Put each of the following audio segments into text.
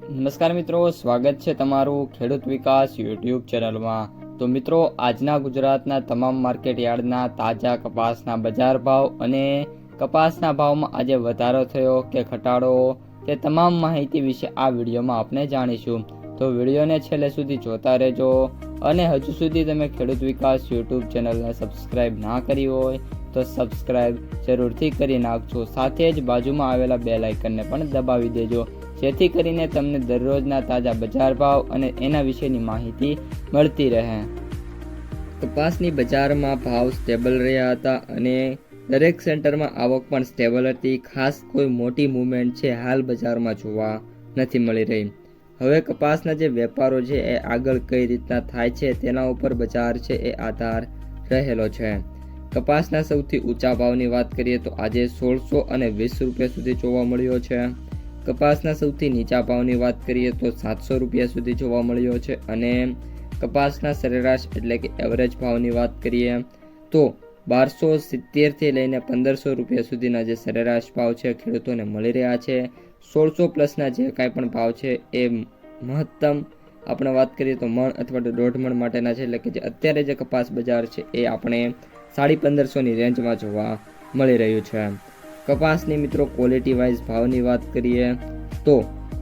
નમસ્કાર મિત્રો, સ્વાગત છે તમારું ખેડૂત વિકાસ યુટ્યુબ ચેનલમાં। તો મિત્રો, આજના ગુજરાતના તમામ માર્કેટ યાર્ડના તાજા કપાસના બજાર ભાવ અને કપાસના ભાવમાં આજે વધારો થયો કે ઘટાડો તે તમામ માહિતી વિશે આ વિડીયોમાં આપણે જાણીશું। તો વિડીયોને છેલ્લે સુધી જોતા રહેજો અને હજુ સુધી તમે ખેડૂત વિકાસ યુટ્યુબ ચેનલને સબસ્ક્રાઈબ ના કરી હોય તો સબસ્ક્રાઈબ જરૂરથી કરી નાખજો, સાથે જ બાજુમાં આવેલા બેલ આઇકનને પણ દબાવી દેજો, જેથી કરીને તમને દરરોજના તાજા બજાર ભાવ અને એના વિશેની માહિતી મળતી રહે। કપાસની બજારમાં ભાવ સ્ટેબલ રહ્યા હતા અને દરેક સેન્ટરમાં આવક પણ સ્ટેબલ હતી। ખાસ કોઈ મોટી મૂવમેન્ટ છે હાલ બજારમાં જોવા નથી મળી રહી। હવે કપાસના જે વેપારો છે એ આગળ કઈ રીતના થાય છે તેના ઉપર બજાર છે એ આધાર રહેલો છે। કપાસના સૌથી ઊંચા ભાવની વાત કરીએ તો આજે 1600 અને 20 રૂપિયા સુધી જોવા મળ્યો છે। કપાસના સૌથી નીચા ભાવની વાત કરીએ તો 700 રૂપિયા સુધી જોવા મળ્યો છે અને કપાસના સરેરાશ એટલે કે એવરેજ ભાવની વાત કરીએ તો 1270 થી લઈને 1500 રૂપિયા સુધીના જે સરેરાશ ભાવ છે ખેડૂતોને મળી રહ્યા છે। 1600 પ્લસના જે કાંઈ પણ ભાવ છે એ મહત્તમ આપણે વાત કરીએ તો મણ અથવા તો દોઢ મણ માટેના છે, એટલે કે જે અત્યારે જે કપાસ બજાર છે એ આપણે 1550ની રેન્જમાં જોવા મળી રહ્યું છે। કપાસની મિત્રો ક્વોલિટી વાઇઝ ભાવની વાત કરીએ તો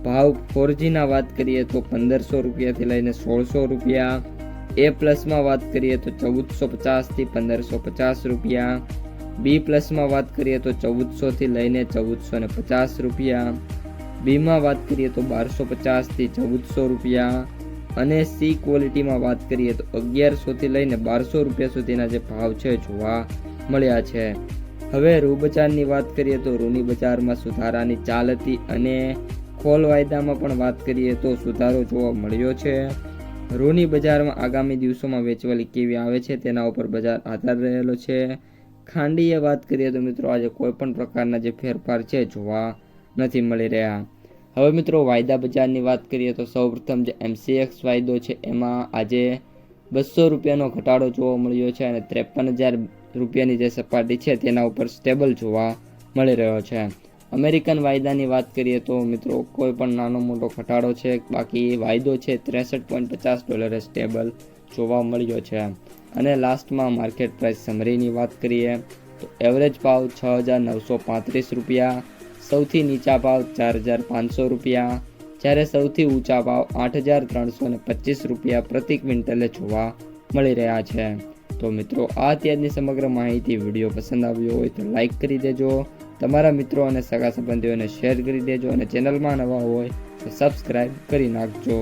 ભાવ 4Gના વાત કરીએ તો 1500 રૂપિયાથી લઈને 1600 રૂપિયા, એ પ્લસમાં વાત કરીએ તો 1450થી 1550 રૂપિયા, બી પ્લસમાં વાત કરીએ તો 1400થી લઈને 1450 રૂપિયા, બીમાં વાત કરીએ તો 1250થી 1400 રૂપિયા અને સી ક્વોલિટીમાં વાત કરીએ તો 1100થી લઈને 1200 રૂપિયા સુધીના જે ભાવ છે જોવા મળ્યા છે। હવે રૂ બજારની વાત કરીએ તો રૂની બજારમાં સુધારાની ચાલ હતી અને ખોલ વાયદામાં પણ વાત કરીએ તો સુધારો જોવા મળ્યો છે। રૂની બજારમાં આગામી દિવસોમાં વેચવાલી કેવી આવે છે તેના ઉપર બજાર આધાર રહેલો છે। ખાંડીએ વાત કરીએ તો મિત્રો આજે કોઈ પણ પ્રકારના જે ફેરફાર છે જોવા નથી મળી રહ્યા। હવે મિત્રો વાયદા બજારની વાત કરીએ તો સૌપ્રથમ જે MCX વાયદો છે એમાં આજે 200 રૂપિયાનો ઘટાડો જોવા મળ્યો છે અને 53,000 રૂપિયાની જે સપાટી છે તેના ઉપર સ્ટેબલ જોવા મળી રહ્યો છે। અમેરિકન વાયદાની વાત કરીએ તો મિત્રો કોઈ પણ નાનો મોટો ઘટાડો છે, બાકી વાયદો છે $63.50 સ્ટેબલ જોવા મળ્યો છે। અને લાસ્ટમાં માર્કેટ પ્રાઇસ સમરીની વાત કરીએ તો એવરેજ ભાવ 6,935 રૂપિયા, સૌથી નીચા ભાવ 4,500 રૂપિયા, જ્યારે સૌથી ઊંચા ભાવ 8,325 રૂપિયા પ્રતિ ક્વિન્ટલે જોવા મળી રહ્યા છે। તો મિત્રો આ અત્યારની સમગ્ર માહિતી વિડીયો પસંદ આવ્યો હોય તો લાઈક કરી દેજો, તમારા મિત્રો અને સગા સંબંધીઓને શેર કરી દેજો અને ચેનલમાં નવા હોય તો સબસ્ક્રાઈબ કરી નાખજો।